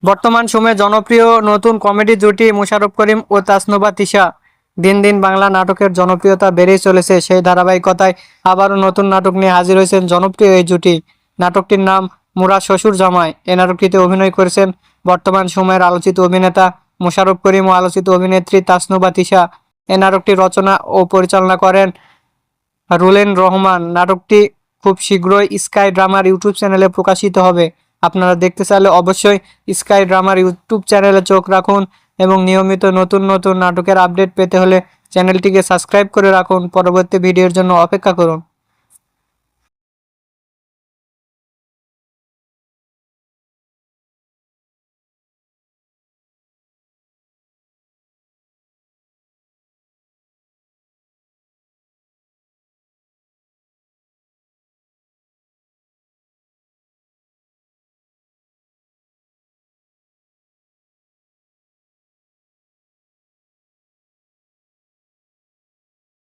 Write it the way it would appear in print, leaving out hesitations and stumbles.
বর্তমান সময়ে জনপ্রিয় নতুন কমেডি জুটি মোশাররফ করিম ও তাসনুভা তিশা। দিন দিন বাংলা নাটকের জনপ্রিয়তা বেড়েই চলেছে। সেই ধারাবাহিকতায় আবারও নতুন নাটক নিয়ে হাজির হয়েছেন জনপ্রিয় এই জুটি। নাটকটির নাম মুরা শ্বশুর জামাই। এই নাটকটিতে অভিনয় করেছেন বর্তমান সময়ের আলোচিত অভিনেতা মোশাররফ করিম ও আলোচিত অভিনেত্রী তাসনুভা তিশা। এই নাটকটি রচনা ও পরিচালনা করেন রুলেন রহমান। নাটকটি খুব শীঘ্রই স্কাই ড্রামার ইউটিউব চ্যানেলে প্রকাশিত হবে। আপনারা দেখতে চাইলে অবশ্যই স্কাই ড্রামার ইউটিউব চ্যানেলে চোখ রাখুন এবং নিয়মিত নতুন নতুন নাটকের আপডেট পেতে হলে চ্যানেলটিকে সাবস্ক্রাইব করে রাখুন। পরবর্তী ভিডিওর জন্য অপেক্ষা করুন।